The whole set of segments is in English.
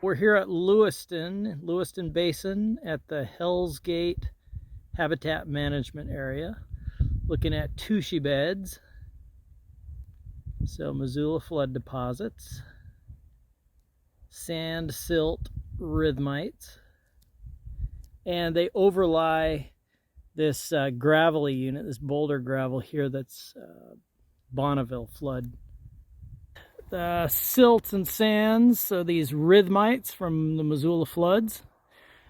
We're here at Lewiston Basin at the Hell's Gate Habitat Management Area, looking at tushy beds, so Missoula flood deposits, sand silt rhythmites, and they overlie this gravelly unit, this boulder gravel here that's Bonneville flood. The silts and sands, so these rhythmites from the Missoula floods,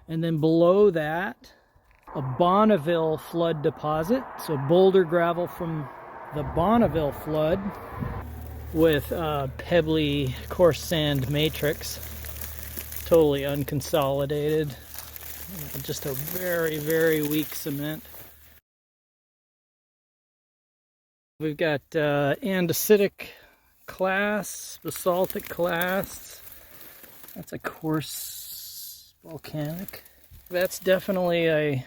and then below that a Bonneville flood deposit, so boulder gravel from the Bonneville flood with pebbly coarse sand matrix, totally unconsolidated, just a very, very weak cement. We've got andesitic clasts, basaltic clasts. That's a coarse volcanic. That's definitely a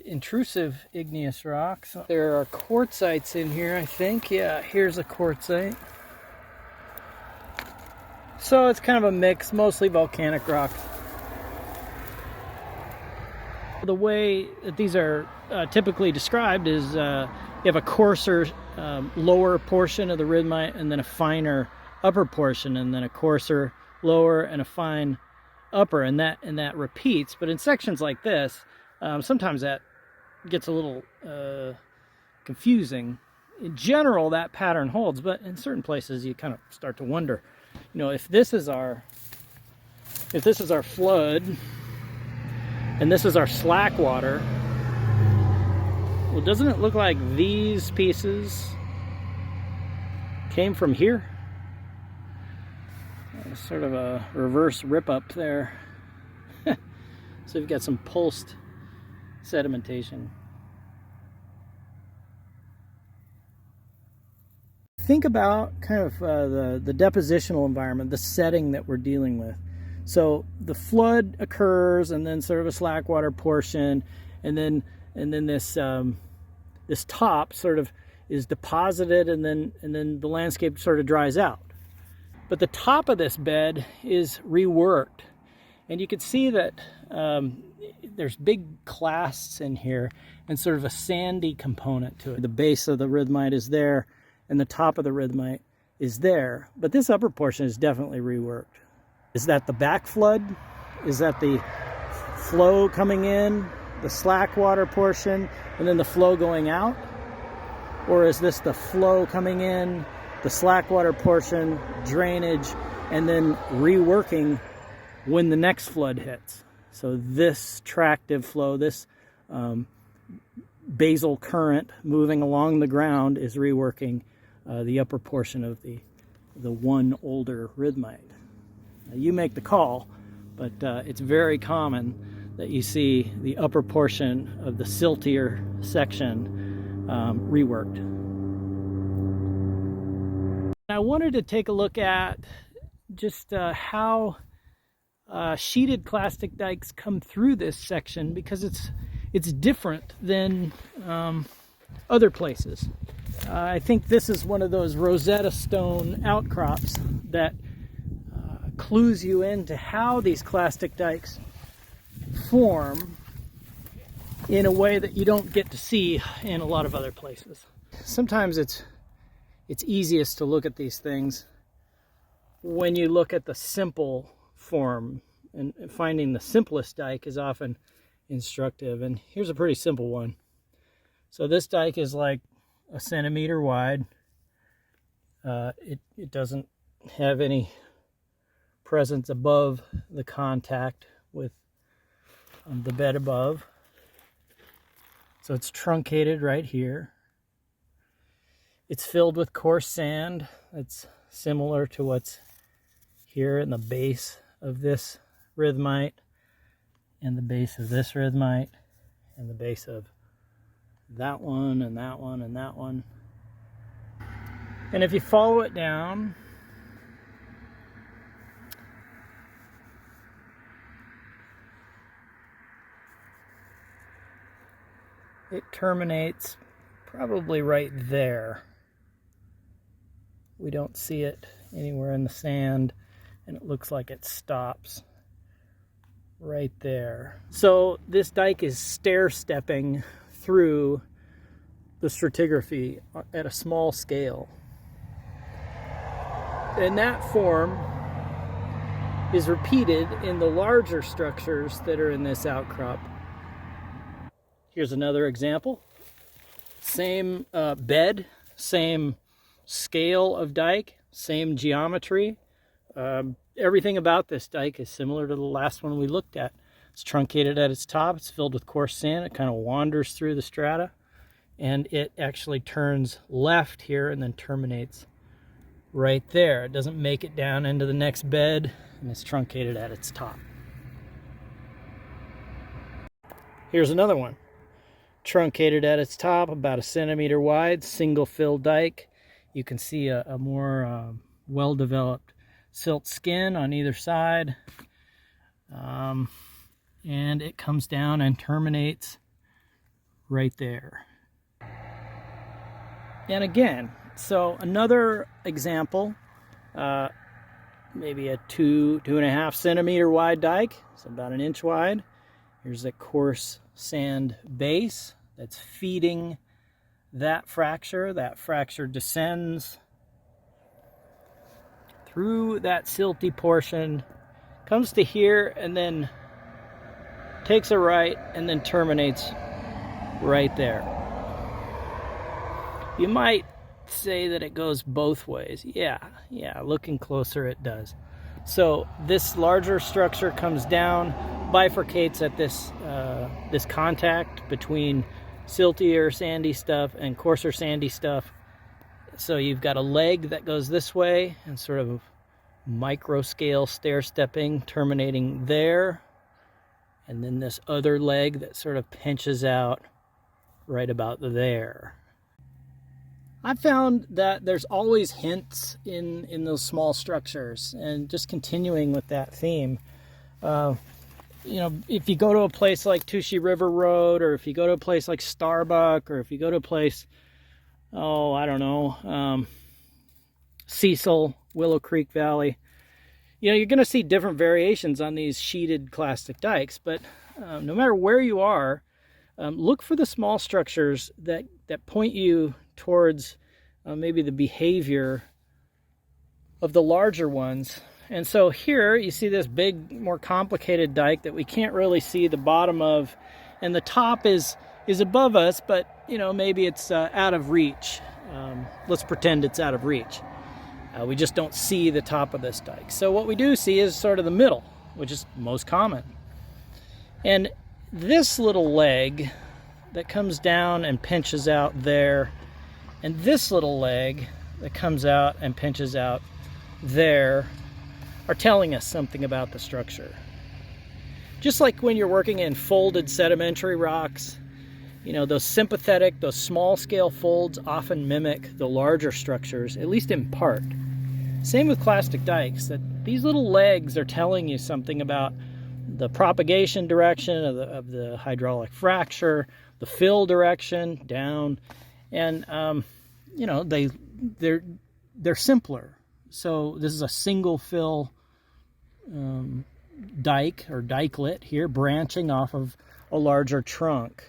intrusive igneous rock. So there are quartzites in here, I think. Yeah, here's a quartzite. So it's kind of a mix, mostly volcanic rock. The way that these are typically described is you have a coarser lower portion of the rhythmite and then a finer upper portion, and then a coarser lower and a fine upper, and that repeats. But in sections like this, sometimes that gets a little confusing. In general, that pattern holds, but in certain places you kind of start to wonder, you know, if this is our flood and this is our slack water, well, doesn't it look like these pieces came from here? Sort of a reverse rip up there. So you've got some pulsed sedimentation. Think about kind of the depositional environment, the setting that we're dealing with. So the flood occurs, and then sort of a slack water portion, and then this this top sort of is deposited, and then the landscape sort of dries out. But the top of this bed is reworked, and you can see that there's big clasts in here and sort of a sandy component to it. The base of the rhythmite is there, and the top of the rhythmite is there, but this upper portion is definitely reworked. Is that the back flood? Is that the flow coming in, the slack water portion, and then the flow going out? Or is this the flow coming in, the slack water portion, drainage, and then reworking when the next flood hits? So this tractive flow, this basal current moving along the ground is reworking the upper portion of the one older rhythmite. Now, you make the call, but it's very common that you see the upper portion of the siltier section reworked. I wanted to take a look at just how sheeted clastic dikes come through this section, because it's different than other places. I think this is one of those Rosetta Stone outcrops that clues you into how these clastic dikes form in a way that you don't get to see in a lot of other places. Sometimes it's easiest to look at these things when you look at the simple form, and finding the simplest dike is often instructive. And here's a pretty simple one. So this dike is like a centimeter wide. It doesn't have any presence above the contact with the bed above. So it's truncated right here. It's filled with coarse sand. It's similar to what's here in the base of this rhythmite, and the base of this rhythmite, and the base of that one, and that one, and that one. And if you follow it down, it terminates probably right there. We don't see it anywhere in the sand. and it looks like it stops right there. So this dike is stair-stepping through the stratigraphy at a small scale. And that form is repeated in the larger structures that are in this outcrop. Here's another example. Same bed, same scale of dike, same geometry. Everything about this dike is similar to the last one we looked at. It's truncated at its top, it's filled with coarse sand, it kind of wanders through the strata, and it actually turns left here and then terminates right there. It doesn't make it down into the next bed, and it's truncated at its top. Here's another one. Truncated at its top, about 1 centimeter wide, single fill dike. You can see a more well-developed silt skin on either side. And it comes down and terminates right there. And again, so another example, maybe a 2.5 centimeter wide dike, so about 1 inch wide. Here's a coarse sand base that's feeding that fracture. That fracture descends through that silty portion, comes to here, and then takes a right, and then terminates right there. You might say that it goes both ways. Yeah, looking closer it does. So this larger structure comes down, bifurcates at this this contact between siltier sandy stuff and coarser sandy stuff. So you've got a leg that goes this way and sort of micro scale stair stepping terminating there, and then this other leg that sort of pinches out right about there. I found that there's always hints in those small structures, and just continuing with that theme, you know, if you go to a place like Touchy River Road, or if you go to a place like Starbuck, or if you go to a place, oh, I don't know, Cecil, Willow Creek Valley, you know, you're going to see different variations on these sheeted clastic dikes, but no matter where you are, look for the small structures that point you towards maybe the behavior of the larger ones. And so here you see this big, more complicated dike that we can't really see the bottom of, and the top is above us, but you know, maybe it's out of reach. Let's pretend it's out of reach. We just don't see the top of this dike. So what we do see is sort of the middle, which is most common. And this little leg that comes down and pinches out there, and this little leg that comes out and pinches out there, are telling us something about the structure. Just like when you're working in folded sedimentary rocks, you know, those sympathetic, those small scale folds often mimic the larger structures, at least in part. Same with clastic dikes, that these little legs are telling you something about the propagation direction of the hydraulic fracture, the fill direction down, and you know, they're simpler. So this is a single fill dike or dikelet here, branching off of a larger trunk.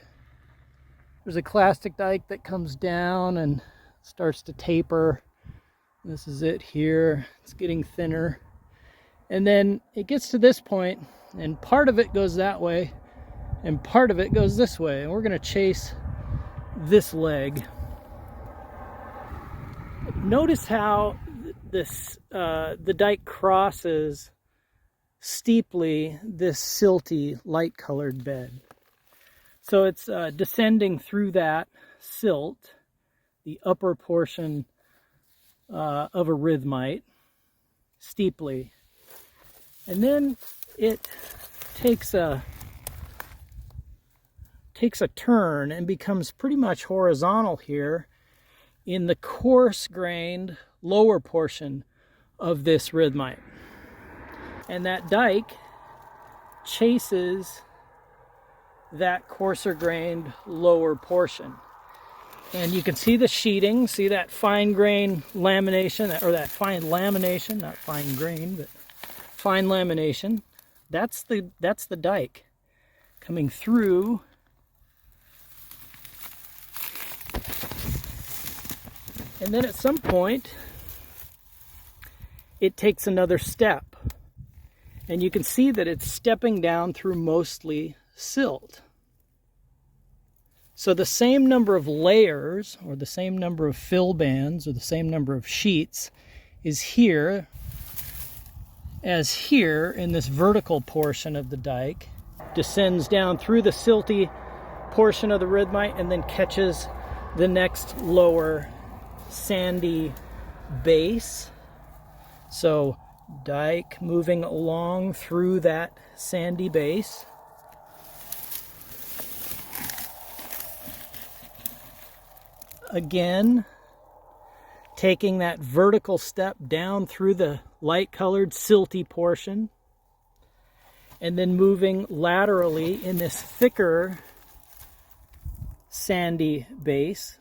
There's a clastic dike that comes down and starts to taper. This is it here. It's getting thinner. And then it gets to this point, and part of it goes that way, and part of it goes this way. And we're going to chase this leg. Notice how the dike crosses steeply this silty, light-colored bed. So it's descending through that silt, the upper portion of a rhythmite, steeply. And then it takes a turn and becomes pretty much horizontal here in the coarse-grained lower portion of this rhythmite. And that dike chases that coarser-grained lower portion. And you can see the sheeting, see that fine grain lamination, or that fine lamination, not fine grain, but fine lamination. That's the dike coming through. And then at some point, it takes another step. And you can see that it's stepping down through mostly silt. So the same number of layers, or the same number of fill bands, or the same number of sheets is here as here in this vertical portion of the dike. Descends down through the silty portion of the rhythmite and then catches the next lower sandy base. So dike moving along through that sandy base. Again, taking that vertical step down through the light colored silty portion, and then moving laterally in this thicker sandy base.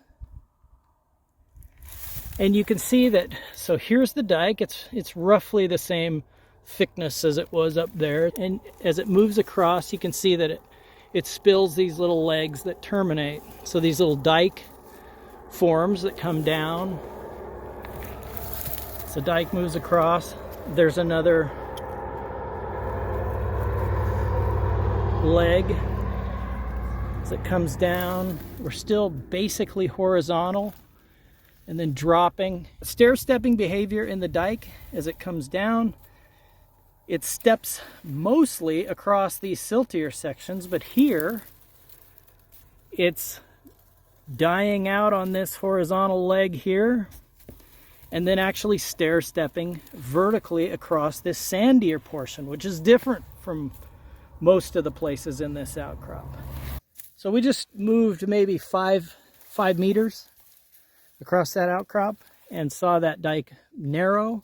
And you can see that, so here's the dike, it's roughly the same thickness as it was up there, and as it moves across you can see that it spills these little legs that terminate. So these little dike forms that come down. So dike moves across, there's another leg as it comes down. We're still basically horizontal and then dropping. Stair-stepping behavior in the dike as it comes down. It steps mostly across these siltier sections, but here it's dying out on this horizontal leg here, and then actually stair-stepping vertically across this sandier portion, which is different from most of the places in this outcrop. So we just moved maybe five meters across that outcrop and saw that dike narrow,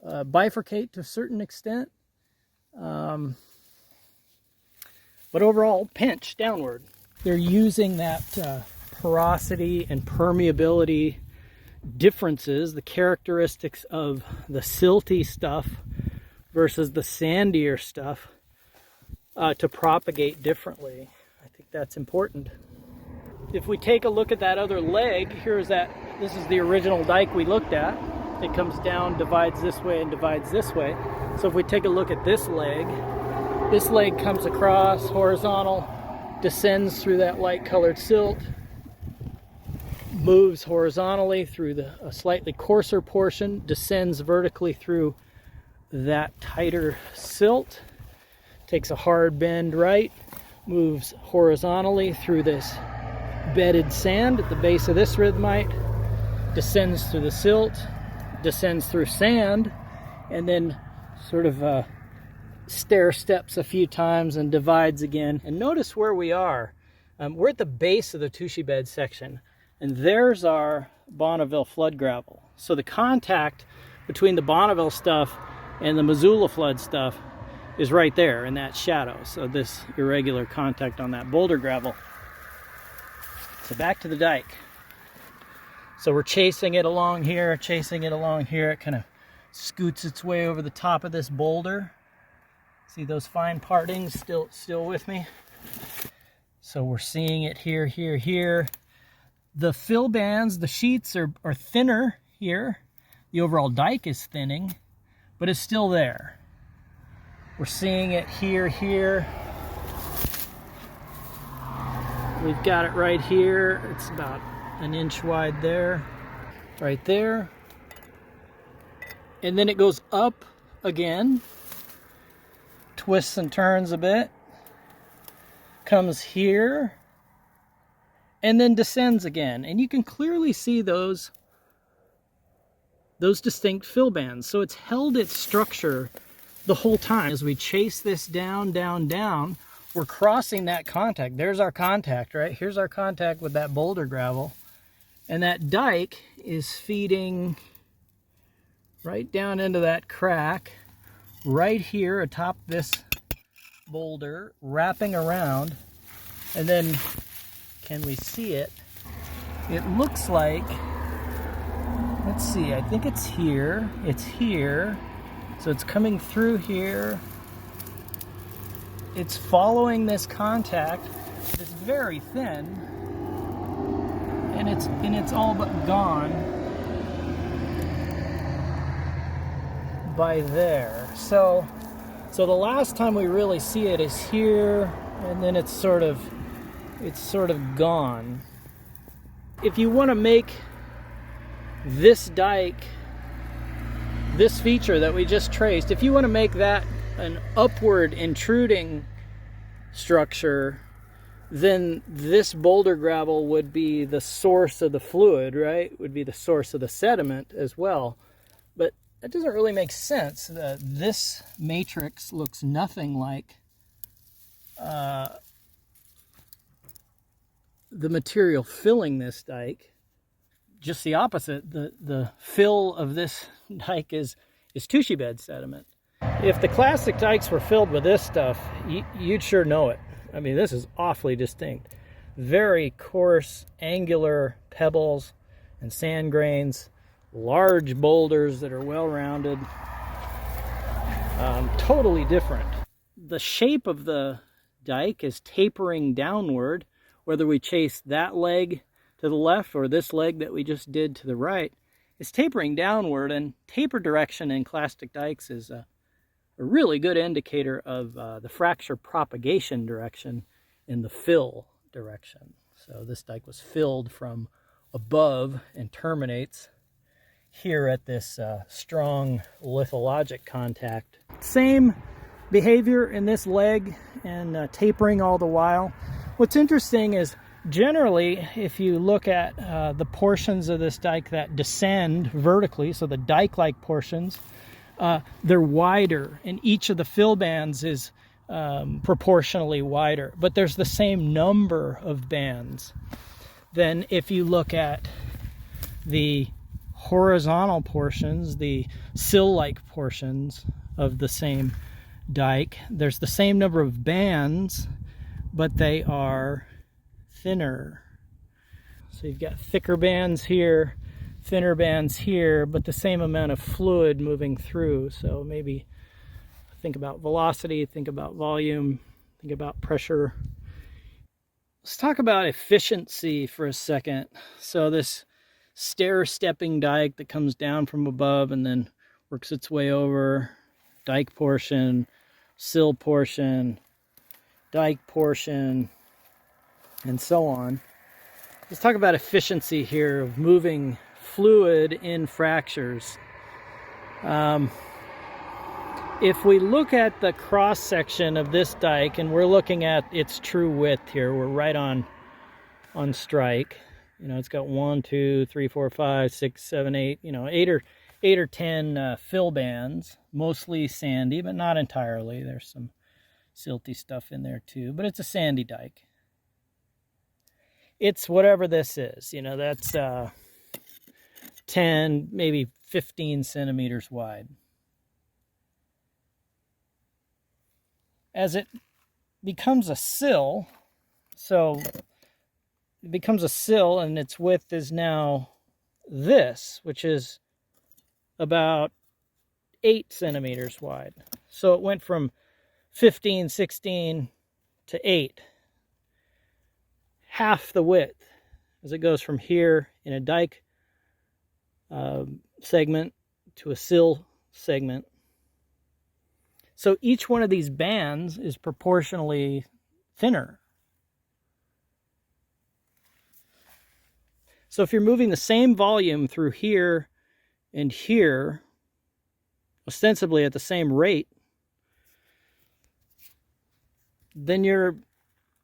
bifurcate to a certain extent, but overall pinch downward. They're using that porosity and permeability differences, the characteristics of the silty stuff versus the sandier stuff, to propagate differently. I think that's important. If we take a look at that other leg, this is the original dike we looked at. It comes down, divides this way and divides this way. So if we take a look at this leg comes across horizontal, descends through that light colored silt, moves horizontally through a slightly coarser portion, descends vertically through that tighter silt, takes a hard bend right, moves horizontally through this bedded sand at the base of this rhythmite, descends through the silt, descends through sand, and then sort of stair steps a few times and divides again. And notice where we are. We're at the base of the Tushy bed section, and there's our Bonneville flood gravel. So the contact between the Bonneville stuff and the Missoula flood stuff is right there in that shadow. So this irregular contact on that boulder gravel. So back to the dike. So we're chasing it along here. It kind of scoots its way over the top of this boulder. See those fine partings still with me? So we're seeing it here. The fill bands, the sheets are thinner here. The overall dike is thinning, but it's still there. We're seeing it here. We've got it right here. It's about an inch wide there, right there. And then it goes up again, twists and turns a bit, comes here, and then descends again. And you can clearly see those distinct fill bands. So it's held its structure the whole time. As we chase this down, we're crossing that contact. There's our contact, right? Here's our contact with that boulder gravel. And that dike is feeding right down into that crack, right here atop this boulder, wrapping around. And then, can we see it? It looks like, let's see, I think it's here. It's here. So it's coming through here. It's following this contact that's very thin, and it's all but gone by there. So the last time we really see it is here, and then it's sort of gone. If you want to make this dike, this feature that we just traced, if you want to make that an upward intruding structure, then this boulder gravel would be the source of the fluid, right? Would be the source of the sediment as well. But that doesn't really make sense. This matrix looks nothing like the material filling this dike. Just the opposite. The fill of this dike is tushy bed sediment. If the clastic dikes were filled with this stuff, you'd sure know it. I mean, this is awfully distinct. Very coarse, angular pebbles and sand grains, large boulders that are well-rounded. Totally different. The shape of the dike is tapering downward, whether we chase that leg to the left or this leg that we just did to the right. It's tapering downward, and taper direction in clastic dikes is a really good indicator of the fracture propagation direction in the fill direction. So this dike was filled from above and terminates here at this strong lithologic contact. Same behavior in this leg, and tapering all the while. What's interesting is generally, if you look at the portions of this dike that descend vertically, so the dike-like portions, they're wider, and each of the fill bands is proportionally wider, but there's the same number of bands. Then if you look at the horizontal portions, the sill-like portions of the same dike, there's the same number of bands, but they are thinner. So you've got thicker bands here, thinner bands here, but the same amount of fluid moving through. So maybe think about velocity, think about volume, think about pressure. Let's talk about efficiency for a second. So this stair-stepping dike that comes down from above and then works its way over, dike portion, sill portion, dike portion, and so on. Let's talk about efficiency here of moving fluid in fractures. If we look at the cross section of this dike, and we're looking at its true width here, we're right on strike. You know, it's got 1, 2, 3, 4, 5, 6, 7, 8. You know, eight or 10 fill bands, mostly sandy, but not entirely. There's some silty stuff in there too, but it's a sandy dike. It's whatever this is. You know, that's 10, maybe 15 centimeters wide. As it becomes a sill, so it becomes a sill and its width is now this, which is about 8 centimeters wide. So it went from 15, 16 to 8. Half the width as it goes from here in a dike segment to a sill segment. So each one of these bands is proportionally thinner. So if you're moving the same volume through here and here, ostensibly at the same rate, then you're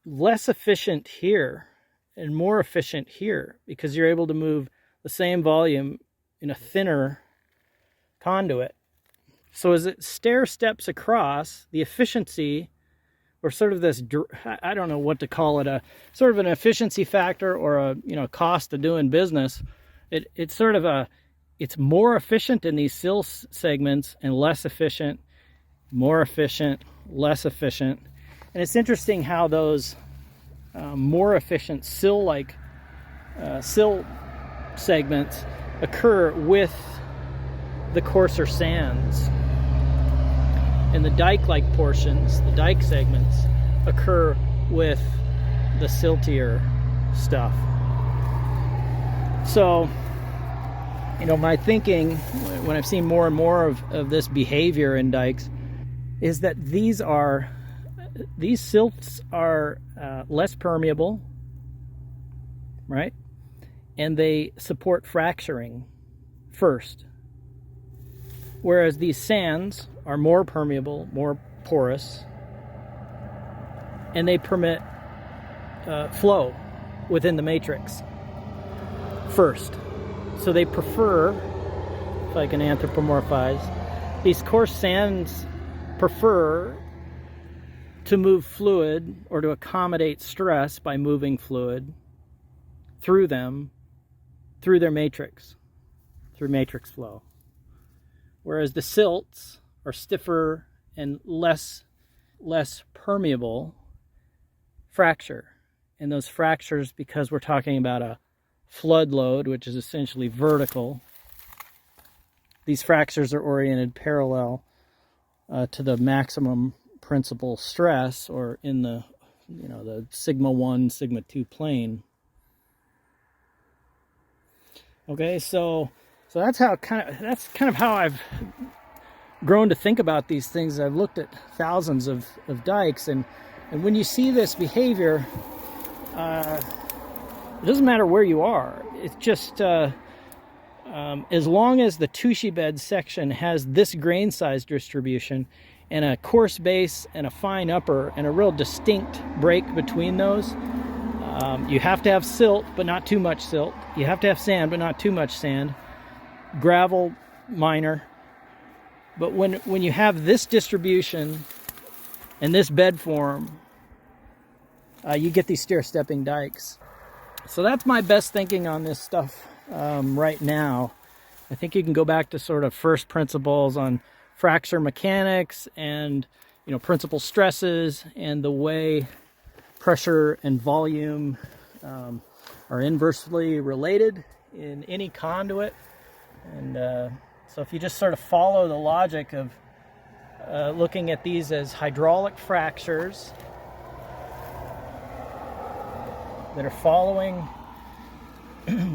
less efficient here and more efficient here because you're able to move the same volume in a thinner conduit. So as it stair steps across, the efficiency, or sort of this, I don't know what to call it, a sort of an efficiency factor or a cost of doing business. It's sort of it's more efficient in these sill segments and less efficient, more efficient, less efficient. And it's interesting how those more efficient sill-like sill segments occur with the coarser sands. and the dike-like portions, the dike segments, occur with the siltier stuff. So, you know, my thinking when I've seen more and more of this behavior in dikes is that these silts are less permeable, right? And they support fracturing first. Whereas these sands are more permeable, more porous, and they permit flow within the matrix first. So they prefer, if I can anthropomorphize, these coarse sands prefer to move fluid or to accommodate stress by moving fluid through them, through their matrix, through matrix flow. Whereas the silts are stiffer and less permeable, fracture. And those fractures, because we're talking about a flood load, which is essentially vertical, these fractures are oriented parallel to the maximum principal stress, or in the, you know, the sigma 1, sigma 2 plane. Okay, so that's kind of how I've grown to think about these things. I've looked at thousands of dikes, and when you see this behavior, it doesn't matter where you are. It's just as long as the tushy bed section has this grain size distribution and a coarse base and a fine upper and a real distinct break between those. You have to have silt, but not too much silt. You have to have sand, but not too much sand. Gravel, minor. But when you have this distribution and this bed form, you get these stair-stepping dikes. So that's my best thinking on this stuff right now. I think you can go back to sort of first principles on fracture mechanics and, you know, principal stresses and the way pressure and volume are inversely related in any conduit. And so if you just sort of follow the logic of looking at these as hydraulic fractures that are following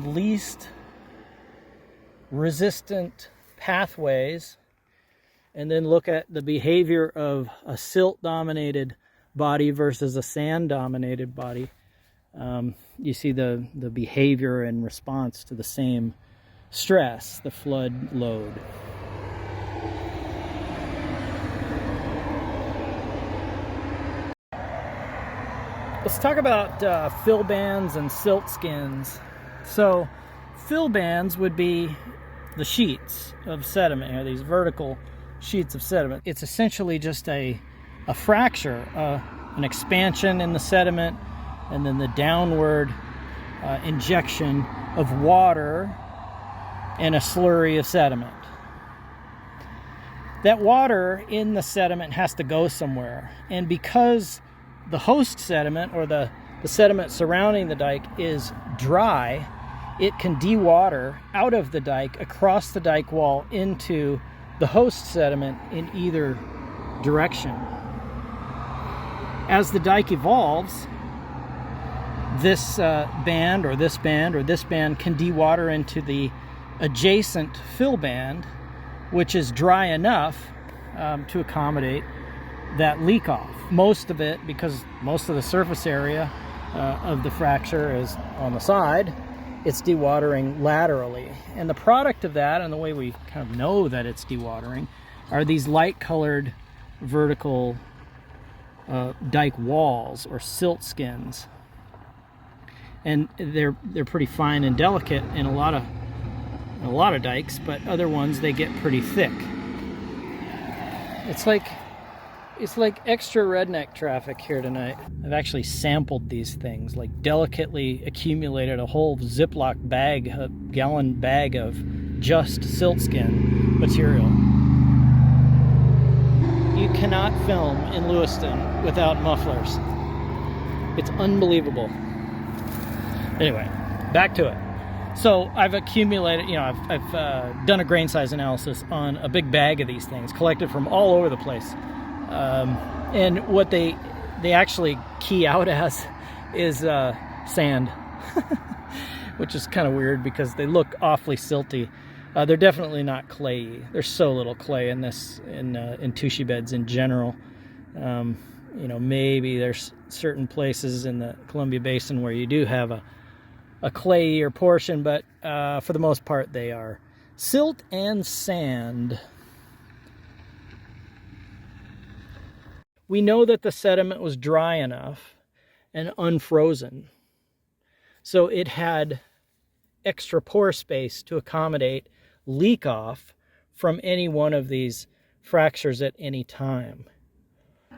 least resistant pathways, and then look at the behavior of a silt-dominated body versus a sand-dominated body, you see the behavior in response to the same stress, the flood load. Let's talk about fill bands and silt skins. So fill bands would be the sheets of sediment, or these vertical sheets of sediment. It's essentially just a fracture, an expansion in the sediment, and then the downward injection of water and a slurry of sediment. That water in the sediment has to go somewhere, and because the host sediment, or the sediment surrounding the dike, is dry, it can dewater out of the dike, across the dike wall, into the host sediment in either direction. As the dike evolves, this band or this band or this band can dewater into the adjacent fill band, which is dry enough to accommodate that leak off. Most of it, because most of the surface area of the fracture is on the side, it's dewatering laterally. And the product of that, and the way we kind of know that it's dewatering, are these light-colored vertical dike walls, or silt skins. And they're pretty fine and delicate in a lot of dikes, but other ones, they get pretty thick. It's like extra redneck traffic here tonight. I've actually sampled these things, like delicately accumulated a whole Ziploc bag, a gallon bag of just siltskin material. You cannot film in Lewiston without mufflers. It's unbelievable. Anyway, back to it. So I've accumulated, I've done a grain size analysis on a big bag of these things collected from all over the place. And what they actually key out as is sand, which is kind of weird because they look awfully silty. They're definitely not clayey. There's so little clay in this in tushy beds in general. Maybe there's certain places in the Columbia Basin where you do have a clayier portion, but for the most part they are silt and sand. We know that the sediment was dry enough and unfrozen, so it had extra pore space to accommodate leak off from any one of these fractures at any time.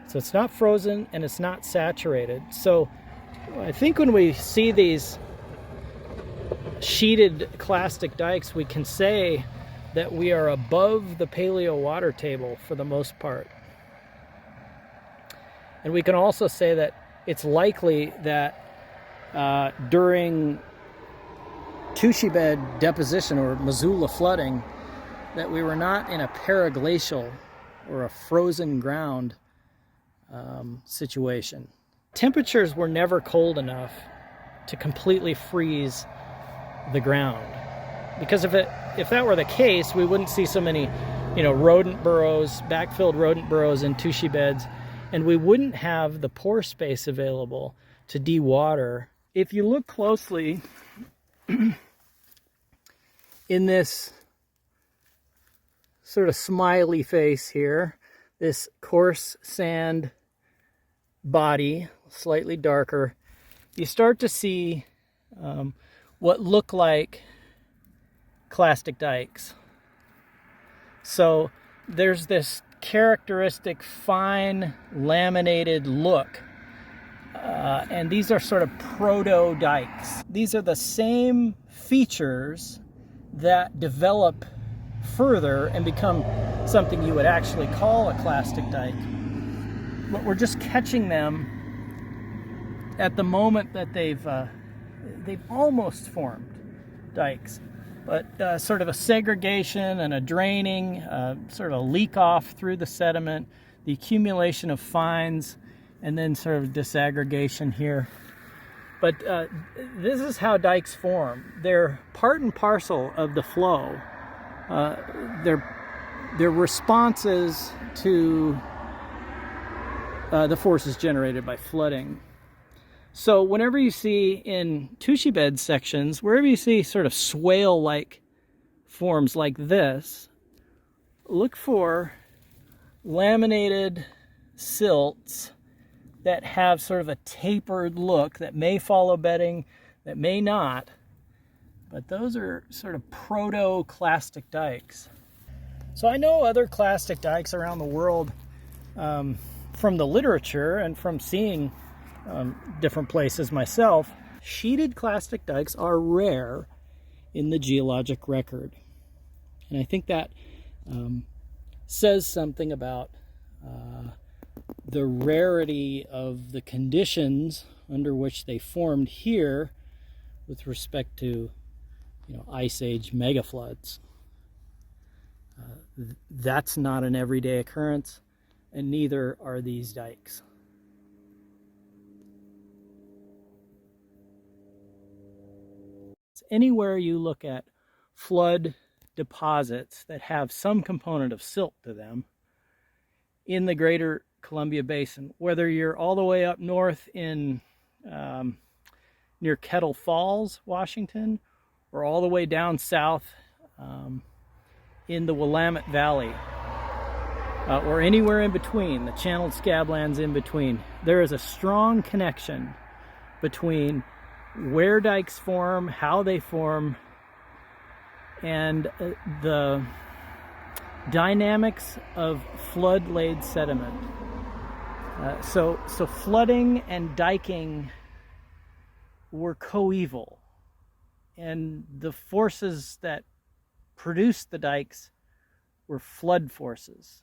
So it's not frozen and it's not saturated. So I think when we see these sheeted clastic dikes, we can say that we are above the paleo water table for the most part. And we can also say that it's likely that during tushy bed deposition or Missoula flooding, that we were not in a paraglacial or a frozen ground situation. Temperatures were never cold enough to completely freeze the ground, because if that were the case, we wouldn't see so many rodent burrows, backfilled rodent burrows in tushy beds, and we wouldn't have the pore space available to dewater. If you look closely in this sort of smiley face here, this coarse sand body, slightly darker, you start to see what look like clastic dikes. So there's this characteristic fine laminated look, and these are sort of proto dikes. These are the same features that develop further and become something you would actually call a clastic dike, but we're just catching them at the moment that they've almost formed dikes. But sort of a segregation and a draining, sort of a leak off through the sediment, the accumulation of fines, and then sort of disaggregation here. But this is how dikes form. They're part and parcel of the flow. They're responses to the forces generated by flooding. So whenever you see in tushy bed sections, wherever you see sort of swale-like forms like this, look for laminated silts that have sort of a tapered look that may follow bedding, that may not, but those are sort of proto-clastic dikes. So I know other clastic dikes around the world from the literature and from seeing different places myself. Sheeted clastic dikes are rare in the geologic record. And I think that says something about the rarity of the conditions under which they formed here with respect to Ice Age megafloods. That's not an everyday occurrence, and neither are these dikes. Anywhere you look at flood deposits that have some component of silt to them in the greater Columbia Basin, whether you're all the way up north in near Kettle Falls, Washington, or all the way down south in the Willamette Valley, or anywhere in between, the channeled scablands in between, there is a strong connection between where dikes form, how they form, and the dynamics of flood-laid sediment. So flooding and diking were coeval, and the forces that produced the dikes were flood forces.